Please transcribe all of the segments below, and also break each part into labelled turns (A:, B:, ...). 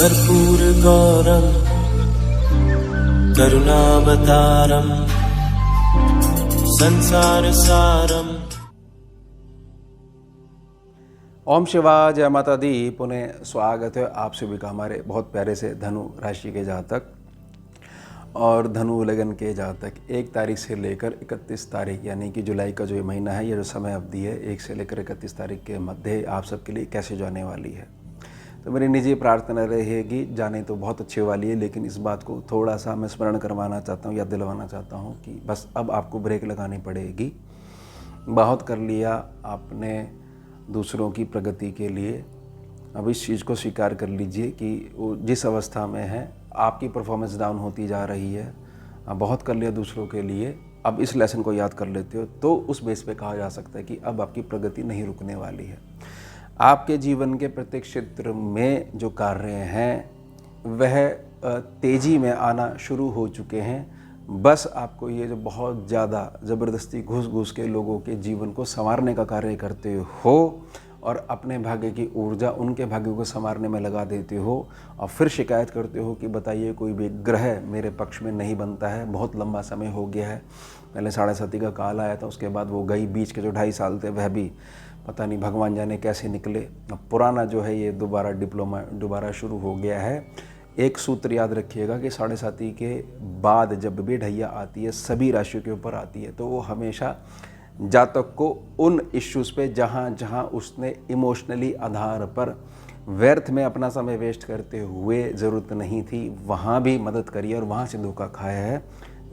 A: कर्पूरगौरं करुणावतारं संसारसारम्।
B: ओम शिवाय, जय माता दी। पुनः स्वागत है आप सभी का हमारे बहुत प्यारे से धनु राशि के जातक और धनु लगन के जातक 1 तारीख से लेकर 31 तारीख यानी कि जुलाई का जो ये महीना है, ये जो समय अवधि है 1 से लेकर 31 तारीख के मध्य आप सबके लिए कैसे जाने वाली है। तो मेरी निजी प्रार्थना रहेगी, जाने तो बहुत अच्छी वाली है, लेकिन इस बात को थोड़ा सा मैं स्मरण करवाना चाहता हूँ या दिलवाना चाहता हूँ कि बस अब आपको ब्रेक लगानी पड़ेगी। बहुत कर लिया आपने दूसरों की प्रगति के लिए। अब इस चीज़ को स्वीकार कर लीजिए कि वो जिस अवस्था में है आपकी परफॉर्मेंस डाउन होती जा रही है। अब बहुत कर लिया दूसरों के लिए, अब इस लेसन को याद कर लेते हो तो उस बेस पे कहा जा सकता है कि अब आपकी प्रगति नहीं रुकने वाली है। आपके जीवन के प्रत्येक क्षेत्र में जो कार्य हैं वह तेज़ी में आना शुरू हो चुके हैं। बस आपको ये जो बहुत ज़्यादा ज़बरदस्ती घुस के लोगों के जीवन को संवारने का कार्य करते हो और अपने भाग्य की ऊर्जा उनके भाग्य को संवारने में लगा देते हो और फिर शिकायत करते हो कि बताइए कोई भी ग्रह मेरे पक्ष में नहीं बनता है, बहुत लंबा समय हो गया है। पहले 7.5 का काल आया था, उसके बाद वो गई, बीच के जो 2.5 साल थे वह भी पता नहीं भगवान जाने कैसे निकले। अब पुराना जो है ये दोबारा शुरू हो गया है। एक सूत्र याद रखिएगा कि 7.5 के बाद जब भी ढैया आती है सभी राशियों के ऊपर आती है तो वो हमेशा जातक को उन इश्यूज़ पे जहाँ उसने इमोशनली आधार पर व्यर्थ में अपना समय वेस्ट करते हुए ज़रूरत नहीं थी, वहाँ भी मदद करिए और वहाँ से धोखा खाया है,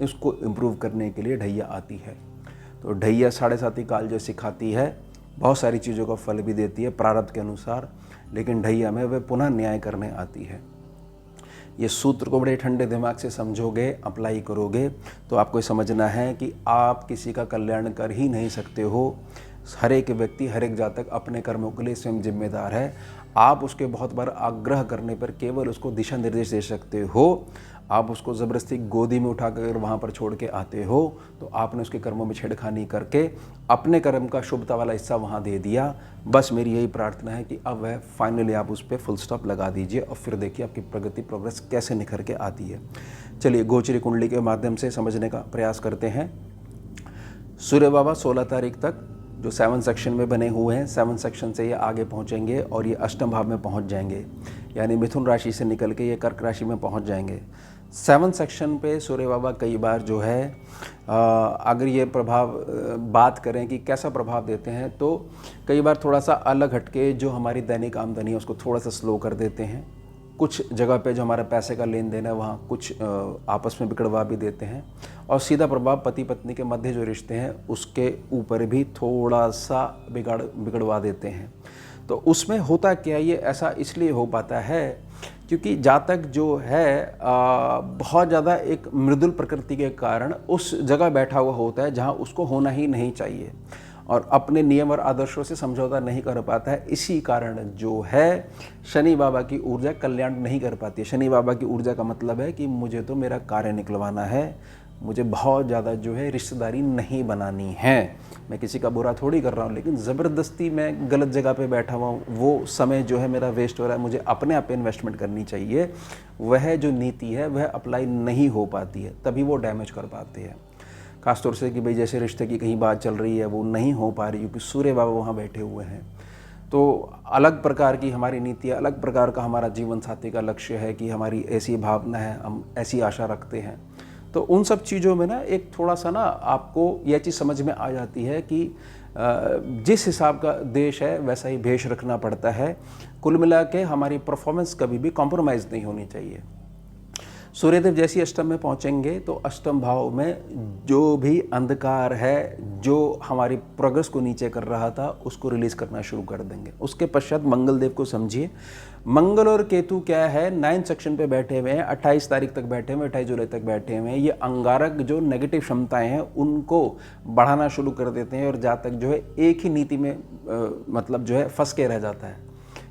B: इसको इम्प्रूव करने के लिए ढैया आती है। तो ढैया 7.5 काल जो सिखाती है बहुत सारी चीज़ों का फल भी देती है प्रारब्ध के अनुसार, लेकिन ढैया में वह पुनः न्याय करने आती है। ये सूत्र को बड़े ठंडे दिमाग से समझोगे, अप्लाई करोगे तो आपको समझना है कि आप किसी का कल्याण कर ही नहीं सकते हो। हर एक व्यक्ति, हर एक जातक अपने कर्मों के लिए स्वयं जिम्मेदार है। आप उसके बहुत बार आग्रह करने पर केवल उसको दिशा निर्देश दे सकते हो। आप उसको ज़बरदस्ती गोदी में उठाकर वहाँ पर छोड़ के आते हो तो आपने उसके कर्मों में छेड़खानी करके अपने कर्म का शुभता वाला हिस्सा वहाँ दे दिया। बस मेरी यही प्रार्थना है कि अब वह फाइनली आप उस पर फुल स्टॉप लगा दीजिए और फिर देखिए आपकी प्रगति प्रोग्रेस कैसे निखर के आती है। चलिए गोचरी कुंडली के माध्यम से समझने का प्रयास करते हैं। सूर्य बाबा 16 तारीख तक जो 7 सेक्शन में बने हुए हैं, 7 सेक्शन से ये आगे पहुँचेंगे और ये अष्टम भाव में पहुँच जाएंगे, यानी मिथुन राशि से निकल के ये कर्क राशि में पहुँच जाएंगे। 7 सेक्शन पे सूर्य बाबा कई बार जो है अगर ये प्रभाव बात करें कि कैसा प्रभाव देते हैं तो कई बार थोड़ा सा अलग हटके जो हमारी दैनिक आमदनी है उसको थोड़ा सा स्लो कर देते हैं। कुछ जगह पे जो हमारा पैसे का लेन देन है वहाँ कुछ आपस में बिगड़वा भी देते हैं और सीधा प्रभाव पति पत्नी के मध्य जो रिश्ते हैं उसके ऊपर भी थोड़ा सा बिगड़वा देते हैं। तो उसमें होता क्या, ये ऐसा इसलिए हो पाता है क्योंकि जातक जो है बहुत ज़्यादा एक मृदुल प्रकृति के कारण उस जगह बैठा हुआ होता है जहाँ उसको होना ही नहीं चाहिए और अपने नियम और आदर्शों से समझौता नहीं कर पाता है। इसी कारण जो है शनि बाबा की ऊर्जा कल्याण नहीं कर पाती है। शनि बाबा की ऊर्जा का मतलब है कि मुझे तो मेरा कार्य निकलवाना है, मुझे बहुत ज़्यादा जो है रिश्तेदारी नहीं बनानी है। मैं किसी का बुरा थोड़ी कर रहा हूँ, लेकिन ज़बरदस्ती मैं गलत जगह पे बैठा हुआ हूँ, वो समय जो है मेरा वेस्ट हो रहा है, मुझे अपने आप इन्वेस्टमेंट करनी चाहिए। वह जो नीति है वह अप्लाई नहीं हो पाती है, तभी वो डैमेज कर पाते हैं। खासतौर से कि भाई जैसे रिश्ते की कहीं बात चल रही है वो नहीं हो पा रही क्योंकि सूर्य बाबा वहाँ बैठे हुए हैं। तो अलग प्रकार की हमारी नीति, अलग प्रकार का हमारा जीवन साथी का लक्ष्य है कि हमारी ऐसी भावना है, हम ऐसी आशा रखते हैं। तो उन सब चीज़ों में ना एक थोड़ा सा ना आपको यह चीज़ समझ में आ जाती है कि जिस हिसाब का देश है वैसा ही भेष रखना पड़ता है। कुल मिला के हमारी परफॉर्मेंस कभी भी कॉम्प्रोमाइज़ नहीं होनी चाहिए। सूर्यदेव जैसी अष्टम में पहुंचेंगे तो अष्टम भाव में जो भी अंधकार है, जो हमारी प्रोग्रेस को नीचे कर रहा था, उसको रिलीज़ करना शुरू कर देंगे। उसके पश्चात मंगल देव को समझिए। मंगल और केतु क्या है, 9 सेक्शन पे बैठे हुए हैं, 28 तारीख तक बैठे हुए हैं, 28 जुलाई तक बैठे हुए हैं। ये अंगारक जो नेगेटिव क्षमताएं हैं उनको बढ़ाना शुरू कर देते हैं और जातक जो है एक ही नीति में मतलब जो है फंस के रह जाता है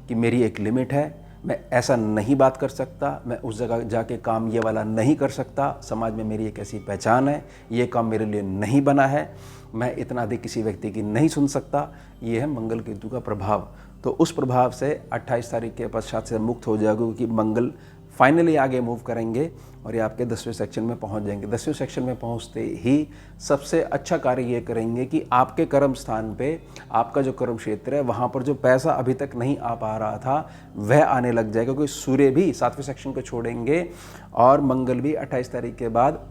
B: कि मेरी एक लिमिट है, मैं ऐसा नहीं बात कर सकता, मैं उस जगह जाके काम ये वाला नहीं कर सकता, समाज में मेरी एक ऐसी पहचान है, ये काम मेरे लिए नहीं बना है, मैं इतना अधिक किसी व्यक्ति की नहीं सुन सकता। ये है मंगल केतु का प्रभाव। तो उस प्रभाव से 28 तारीख के पश्चात से मुक्त हो जाएगा, क्योंकि मंगल फाइनली आगे मूव करेंगे और ये आपके 10वें सेक्शन में पहुंच जाएंगे। 10वें सेक्शन में पहुंचते ही सबसे अच्छा कार्य ये करेंगे कि आपके कर्म स्थान पे, आपका जो कर्म क्षेत्र है वहाँ पर जो पैसा अभी तक नहीं आ पा रहा था वह आने लग जाएगा, क्योंकि सूर्य भी 7वें सेक्शन को छोड़ेंगे और मंगल भी 28 तारीख के बाद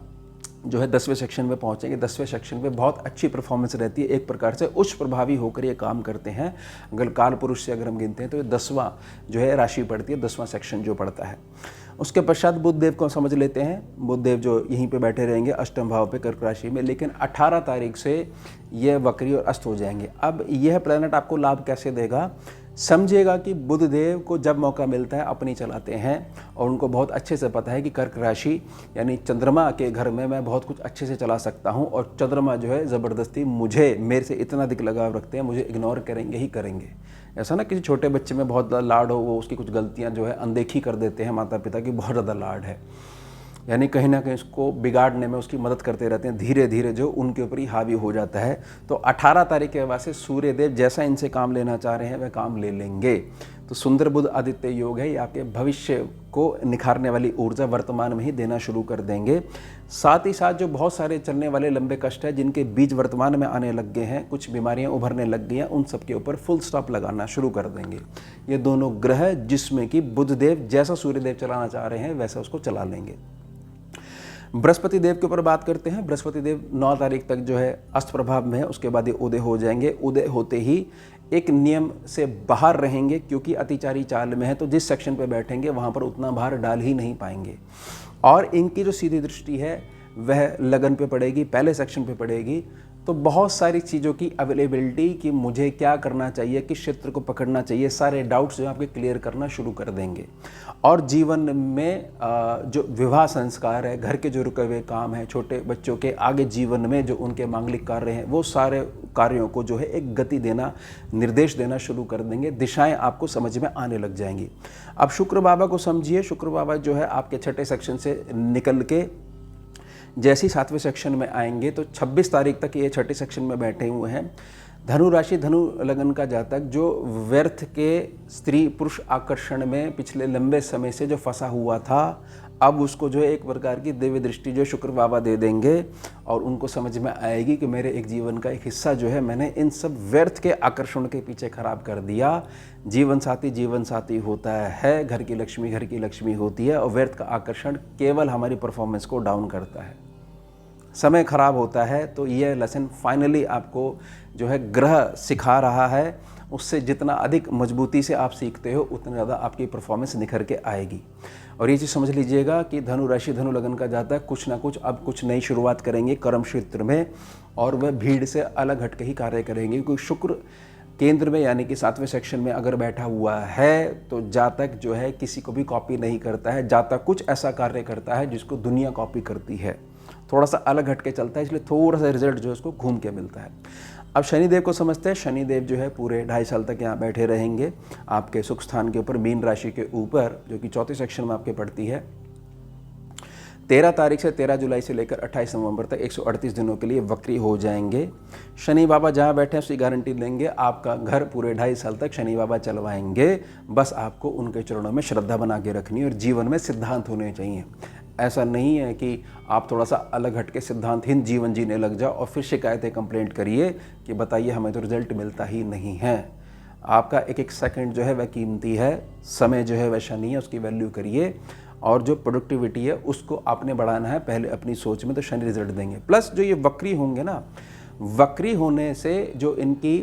B: जो है 10वें सेक्शन में पहुंचेंगे। 10वें सेक्शन में बहुत अच्छी परफॉर्मेंस रहती है, एक प्रकार से उच्च प्रभावी होकर ये काम करते हैं। अगर काल पुरुष से अगर हम गिनते हैं तो ये 10वां जो है राशि पड़ती है, 10वां सेक्शन जो पड़ता है। उसके पश्चात बुध देव को समझ लेते हैं। बुध देव जो यहीं पे बैठे रहेंगे अष्टम भाव पे कर्क राशि में, लेकिन 18 तारीख से यह वक्री और अस्त हो जाएंगे। अब यह प्लैनेट आपको लाभ कैसे देगा, समझिएगा कि बुध देव को जब मौका मिलता है अपनी चलाते हैं और उनको बहुत अच्छे से पता है कि कर्क राशि यानी चंद्रमा के घर में मैं बहुत कुछ अच्छे से चला सकता हूं, और चंद्रमा जो है ज़बरदस्ती मेरे से इतना अधिक लगाव रखते हैं, मुझे इग्नोर करेंगे ही करेंगे। ऐसा ना किसी छोटे बच्चे में बहुत ज़्यादा लाड हो, वो उसकी कुछ गलतियां जो है अनदेखी कर देते हैं माता पिता की, बहुत ज़्यादा लाड है, यानी कहीं ना कहीं उसको बिगाड़ने में उसकी मदद करते रहते हैं, धीरे धीरे जो उनके ऊपर ही हावी हो जाता है। तो 18 तारीख के बाद से सूर्य देव जैसा इनसे काम लेना चाह रहे हैं वह काम ले लेंगे। तो सुंदर बुध आदित्य योग है, ये आपके भविष्य को निखारने वाली ऊर्जा वर्तमान में ही देना शुरू कर देंगे। साथ ही साथ जो बहुत सारे चलने वाले लंबे कष्ट हैं जिनके बीज वर्तमान में आने लग गए हैं, कुछ बीमारियां उभरने लग गई हैं, उन सब के ऊपर फुल स्टॉप लगाना शुरू कर देंगे ये दोनों ग्रह, जिसमें कि बुध देव जैसा सूर्य देव चलाना चाह रहे हैं वैसा उसको चला लेंगे। बृहस्पति देव के ऊपर बात करते हैं। बृहस्पति देव 9 तारीख तक जो है अस्त प्रभाव में है, उसके बाद ये उदय हो जाएंगे। उदय होते ही एक नियम से बाहर रहेंगे, क्योंकि अतिचारी चाल में है, तो जिस सेक्शन पे बैठेंगे वहाँ पर उतना भार डाल ही नहीं पाएंगे। और इनकी जो सीधी दृष्टि है वह लगन पे पड़ेगी, पहले सेक्शन पे पड़ेगी। तो बहुत सारी चीज़ों की अवेलेबिलिटी कि मुझे क्या करना चाहिए, किस क्षेत्र को पकड़ना चाहिए, सारे डाउट्स जो आपके क्लियर करना शुरू कर देंगे। और जीवन में जो विवाह संस्कार है, घर के जो रुके हुए काम है, छोटे बच्चों के आगे जीवन में जो उनके मांगलिक कार्य हैं, वो सारे कार्यों को जो है एक गति देना, निर्देश देना शुरू कर देंगे। दिशाएं आपको समझ में आने लग जाएंगी। अब शुक्र बाबा को समझिए। शुक्र बाबा जो है आपके छठे सेक्शन से निकल के जैसे ही 7वें सेक्शन में आएंगे, तो 26 तारीख तक ये छठे सेक्शन में बैठे हुए हैं। धनु राशि, धनु लगन का जातक जो व्यर्थ के स्त्री पुरुष आकर्षण में पिछले लंबे समय से जो फंसा हुआ था, अब उसको जो है एक प्रकार की दिव्य दृष्टि जो शुक्र बाबा दे देंगे और उनको समझ में आएगी कि मेरे एक जीवन का एक हिस्सा जो है मैंने इन सब व्यर्थ के आकर्षण के पीछे खराब कर दिया। जीवन साथी होता है, घर की लक्ष्मी होती है, और व्यर्थ का आकर्षण केवल हमारी परफॉर्मेंस को डाउन करता है, समय खराब होता है। तो यह लेसन फाइनली आपको जो है ग्रह सिखा रहा है, उससे जितना अधिक मजबूती से आप सीखते हो उतना ज़्यादा आपकी परफॉर्मेंस निखर के आएगी। और ये चीज़ समझ लीजिएगा कि धनु राशि, धनु लगन का जातक कुछ ना कुछ अब कुछ नई शुरुआत करेंगे कर्म क्षेत्र में, और वह भीड़ से अलग हट के ही कार्य करेंगे। क्योंकि शुक्र केंद्र में यानी कि 7वें सेक्शन में अगर बैठा हुआ है तो जातक जो है किसी को भी कॉपी नहीं करता है। जातक कुछ ऐसा कार्य करता है जिसको दुनिया कॉपी करती है, थोड़ा सा अलग हट के चलता है, इसलिए थोड़ा सा रिजल्ट जो है उसको घूम के मिलता है। अब शनिदेव को समझते हैं। शनिदेव जो है पूरे 2.5 साल तक यहाँ बैठे रहेंगे आपके सुख स्थान के ऊपर, मीन राशि के ऊपर, जो कि चौथे सेक्शन में आपके पड़ती है। 13 तारीख से 13 जुलाई से लेकर 28 नवंबर तक 138 दिनों के लिए वक्री हो जाएंगे। शनि बाबा जहाँ बैठे हैं उसकी गारंटी लेंगे, आपका घर पूरे 2.5 साल तक शनि बाबा चलवाएंगे। बस आपको उनके चरणों में श्रद्धा बना के रखनी है और जीवन में सिद्धांत होने चाहिए। ऐसा नहीं है कि आप थोड़ा सा अलग हट के सिद्धांतहीन जीवन जीने लग जाओ और फिर शिकायतें कंप्लेंट करिए कि बताइए हमें तो रिजल्ट मिलता ही नहीं है। आपका एक एक सेकंड जो है वह कीमती है, समय जो है वह शनि है, उसकी वैल्यू करिए। और जो प्रोडक्टिविटी है उसको आपने बढ़ाना है पहले अपनी सोच में, तो शनि रिजल्ट देंगे। प्लस जो ये वक्री होंगे ना, वक्री होने से जो इनकी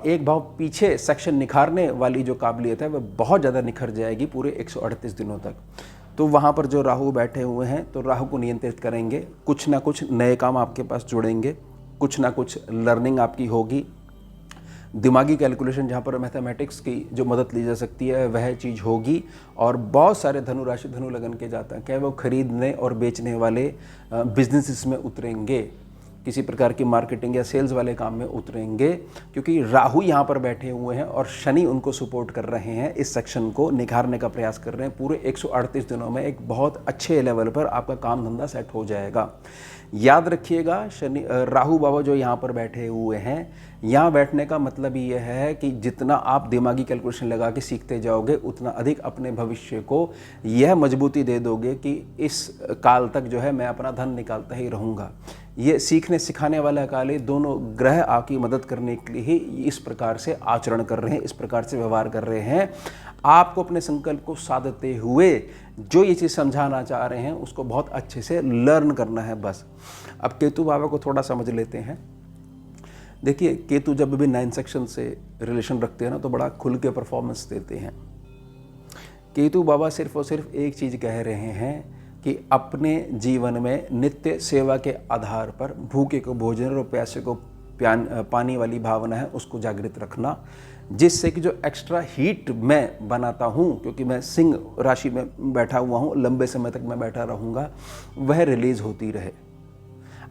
B: एक भाव पीछे सेक्शन निखारने वाली जो काबिलियत है वह बहुत ज़्यादा निखर जाएगी पूरे 138 दिनों तक। तो वहाँ पर जो राहु बैठे हुए हैं तो राहु को नियंत्रित करेंगे, कुछ ना कुछ नए काम आपके पास जुड़ेंगे, कुछ ना कुछ लर्निंग आपकी होगी, दिमागी कैलकुलेशन जहाँ पर मैथमेटिक्स की जो मदद ली जा सकती है वह चीज़ होगी। और बहुत सारे धनु राशि, धनु लगन के जातक हैं वो खरीदने और बेचने वाले बिजनेसेस में उतरेंगे, किसी प्रकार की मार्केटिंग या सेल्स वाले काम में उतरेंगे, क्योंकि राहु यहाँ पर बैठे हुए हैं और शनि उनको सपोर्ट कर रहे हैं, इस सेक्शन को निखारने का प्रयास कर रहे हैं। पूरे 138 दिनों में एक बहुत अच्छे लेवल पर आपका काम धंधा सेट हो जाएगा। याद रखिएगा, राहु बाबा जो यहाँ पर बैठे हुए हैं यहाँ बैठने का मतलब ये है कि जितना आप दिमागी कैलकुलेशन लगा के सीखते जाओगे उतना अधिक अपने भविष्य को यह मजबूती दे दोगे कि इस काल तक जो है मैं अपना धन निकालता ही रहूँगा। ये सीखने सिखाने वाला काल, दोनों ग्रह आपकी मदद करने के लिए ही इस प्रकार से आचरण कर रहे हैं, इस प्रकार से व्यवहार कर रहे हैं। आपको अपने संकल्प को साधते हुए जो ये चीज़ समझाना चाह रहे हैं उसको बहुत अच्छे से लर्न करना है बस। अब केतु बाबा को थोड़ा समझ लेते हैं। देखिए, केतु जब भी 9 सेक्शन से रिलेशन रखते हैं ना तो बड़ा खुल के परफॉर्मेंस देते हैं। केतु बाबा सिर्फ और सिर्फ एक चीज़ कह रहे हैं कि अपने जीवन में नित्य सेवा के आधार पर भूखे को भोजन और प्यासे को पानी वाली भावना है उसको जागृत रखना, जिससे कि जो एक्स्ट्रा हीट मैं बनाता हूँ, क्योंकि मैं सिंह राशि में बैठा हुआ हूँ, लंबे समय तक मैं बैठा रहूँगा, वह रिलीज़ होती रहे।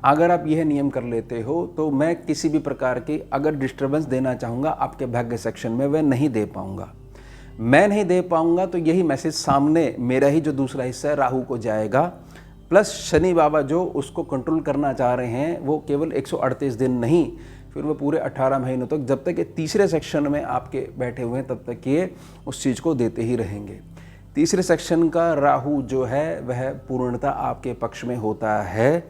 B: अगर आप यह नियम कर लेते हो तो मैं किसी भी प्रकार की अगर डिस्टर्बेंस देना चाहूँगा आपके भाग्य सेक्शन में वह नहीं दे पाऊँगा। मैं नहीं दे पाऊँगा तो यही मैसेज सामने मेरा ही जो दूसरा हिस्सा है राहु को जाएगा, प्लस शनि बाबा जो उसको कंट्रोल करना चाह रहे हैं वो केवल 138 दिन नहीं, फिर वो पूरे 18 महीनों तक, जब तक ये तीसरे सेक्शन में आपके बैठे हुए हैं तब तक ये उस चीज़ को देते ही रहेंगे। तीसरे सेक्शन का राहु जो है वह पूर्णतः आपके पक्ष में होता है,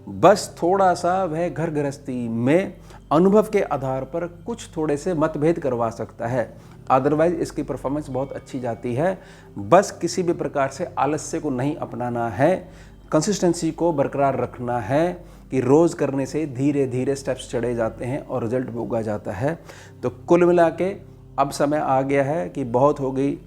B: बस थोड़ा सा वह घर गृहस्थी में अनुभव के आधार पर कुछ थोड़े से मतभेद करवा सकता है, अदरवाइज इसकी परफॉर्मेंस बहुत अच्छी जाती है। बस किसी भी प्रकार से आलस्य को नहीं अपनाना है, कंसिस्टेंसी को बरकरार रखना है कि रोज़ करने से धीरे धीरे स्टेप्स चढ़े जाते हैं और रिजल्ट भोगा जाता है। तो कुल मिला के अब समय आ गया है कि बहुत हो गई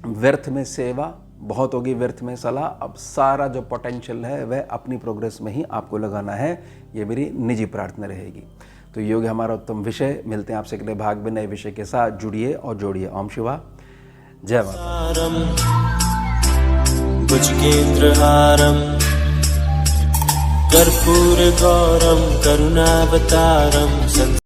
B: व्यर्थ में सेवा, बहुत होगी व्यर्थ में सलाह। अब सारा जो पोटेंशियल है वह अपनी प्रोग्रेस में ही आपको लगाना है, ये मेरी निजी प्रार्थना रहेगी। तो योग है हमारा उत्तम विषय। मिलते हैं आपसे अगले भाग में नए विषय के साथ। जुड़िए और जोड़िए। ओम शिवा, जय माता।
A: भुजगेन्द्रहारं कर्पूरगौरं करुणावतारं